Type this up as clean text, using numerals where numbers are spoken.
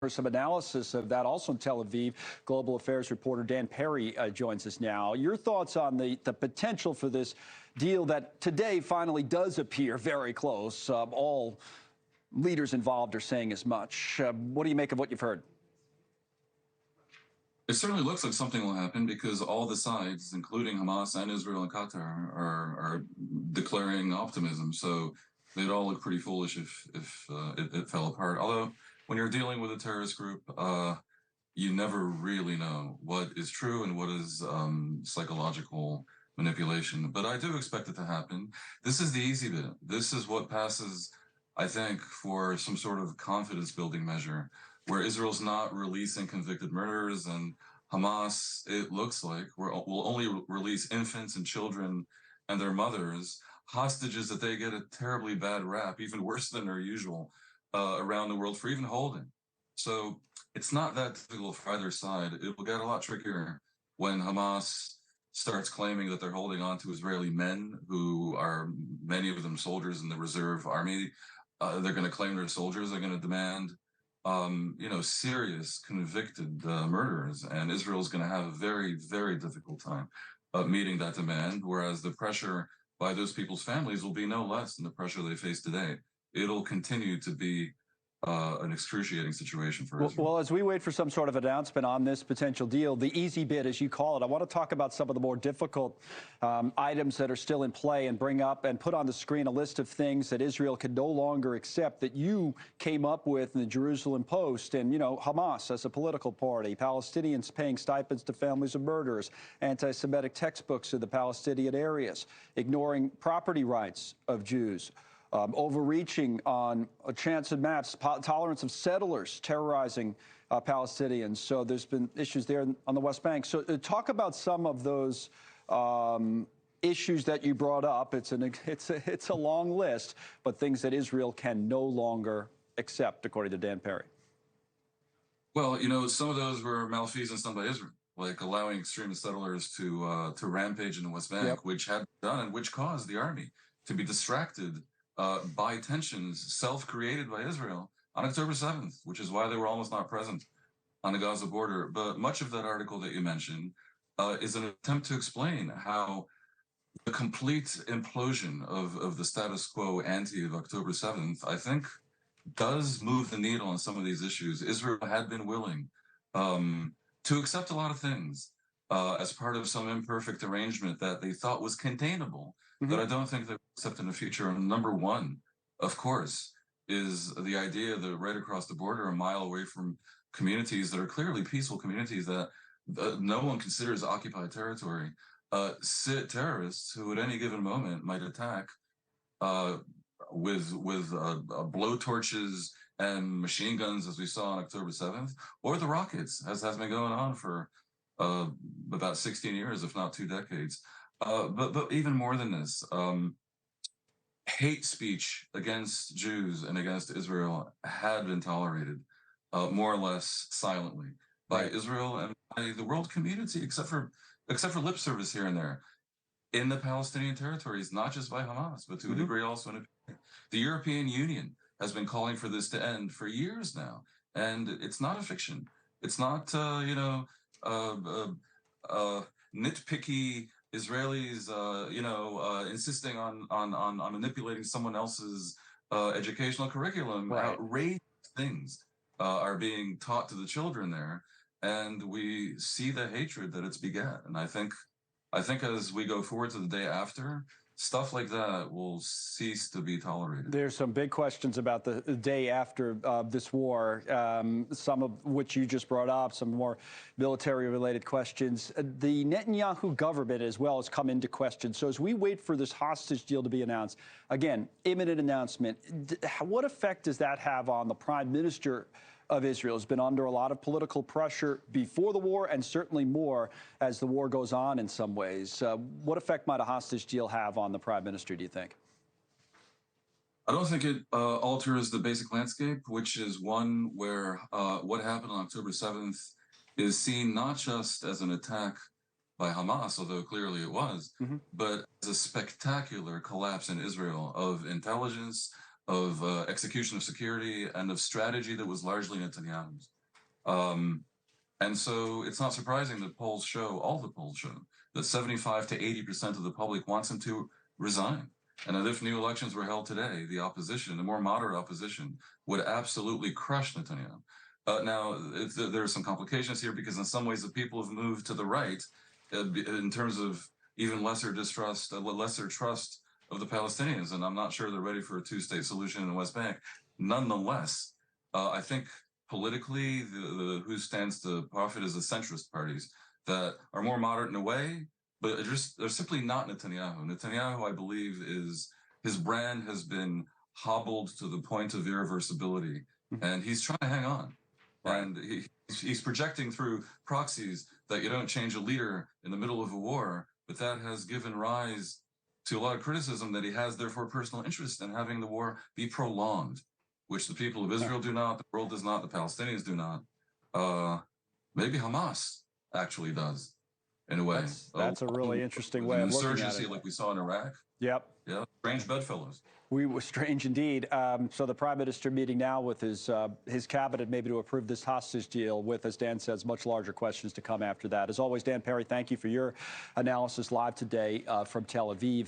For some analysis of that, also in Tel Aviv, global affairs reporter Dan Perry joins us now. Your thoughts on the potential for this deal that today finally does appear very close. All leaders involved are saying as much. What do you make of what you've heard? It certainly looks like something will happen because all the sides, including Hamas and Israel and Qatar, are declaring optimism. So they'd all look pretty foolish if it fell apart. Although when you're dealing with a terrorist group, you never really know what is true and what is psychological manipulation. But I do expect it to happen. This is the easy bit. This is what passes, I think, for some sort of confidence building measure, where Israel's not releasing convicted murderers and Hamas, it looks like, will only release infants and children and their mothers, hostages that they get a terribly bad rap, even worse than their usual, around the world for even holding. So it's not that difficult for either side. It will get a lot trickier when Hamas starts claiming that they're holding on to Israeli men who are, many of them, soldiers in the reserve army. They're going to claim they're soldiers. They're going to demand serious convicted murderers, and Israel's going to have a very, very difficult time meeting that demand, whereas the pressure by those people's families will be no less than the pressure they face today. It'll continue to be an excruciating situation for Israel. Well, as we wait for some sort of announcement on this potential deal, the easy bit, as you call it, I want to talk about some of the more difficult items that are still in play and bring up and put on the screen a list of things that Israel can no longer accept that you came up with in the Jerusalem Post. And, Hamas as a political party, Palestinians paying stipends to families of murderers, anti-Semitic textbooks in the Palestinian areas, ignoring property rights of Jews. Overreaching on chance and maps, tolerance of settlers terrorizing Palestinians. So there's been issues there on the West Bank. So talk about some of those issues that you brought up. It's a long list, but things that Israel can no longer accept, according to Dan Perry. Well, some of those were malfeasance done by Israel, like allowing extremist settlers to rampage in the West Bank, which had done and which caused the army to be distracted by tensions self-created by Israel on October 7th, which is why they were almost not present on the Gaza border. But much of that article that you mentioned is an attempt to explain how the complete implosion of the status quo ante of October 7th, I think, does move the needle on some of these issues. Israel had been willing to accept a lot of things as part of some imperfect arrangement that they thought was containable, that I don't think they will accept in the future. And number one, of course, is the idea that right across the border, a mile away from communities that are clearly peaceful communities that no one considers occupied territory, sit terrorists who at any given moment might attack with blowtorches and machine guns, as we saw on October 7th, or the rockets, as has been going on for about 16 years, if not 2 decades. But even more than this, hate speech against Jews and against Israel had been tolerated more or less silently by Israel and by the world community, except for lip service here and there in the Palestinian territories, not just by Hamas, but to a degree also in the European Union has been calling for this to end for years now. And it's not a fiction. It's not, nitpicky Israelis, insisting on manipulating someone else's educational curriculum. Outrageous things are being taught to the children there, and we see the hatred that it's begat. And I think as we go forward to the day after, stuff like that will cease to be tolerated. There's some big questions about the day after this war, some of which you just brought up, some more military-related questions. The Netanyahu government as well has come into question. So as we wait for this hostage deal to be announced, again, imminent announcement, what effect does that have on the prime minister of Israel? Has been under a lot of political pressure before the war and certainly more as the war goes on in some ways. What effect might a hostage deal have on the prime minister, do you think? I don't think it alters the basic landscape, which is one where what happened on October 7th is seen not just as an attack by Hamas, although clearly it was, but as a spectacular collapse in Israel of intelligence, of execution of security, and of strategy that was largely Netanyahu's. And so it's not surprising that polls show, all the polls show, that 75 to 80% of the public wants him to resign. And that if new elections were held today, the opposition, the more moderate opposition, would absolutely crush Netanyahu. Now, there are some complications here because in some ways the people have moved to the right in terms of even lesser distrust, lesser trust of the Palestinians. And I'm not sure they're ready for a two-state solution in the West Bank. Nonetheless, I think politically, the who stands to profit is the centrist parties that are more moderate in a way, but they're simply not Netanyahu. Netanyahu, I believe, his brand has been hobbled to the point of irreversibility, and he's trying to hang on. Right. And he's projecting through proxies that you don't change a leader in the middle of a war, but that has given rise to a lot of criticism that he has, therefore, personal interest in having the war be prolonged, which the people of Israel do not, the world does not, the Palestinians do not. Maybe Hamas actually does, in a way. That's a really interesting way of looking at it. Insurgency like we saw in Iraq. Yep. Yeah, strange bedfellows. We were strange indeed. So the Prime Minister meeting now with his cabinet maybe to approve this hostage deal with, as Dan says, much larger questions to come after that. As always, Dan Perry, thank you for your analysis live today from Tel Aviv.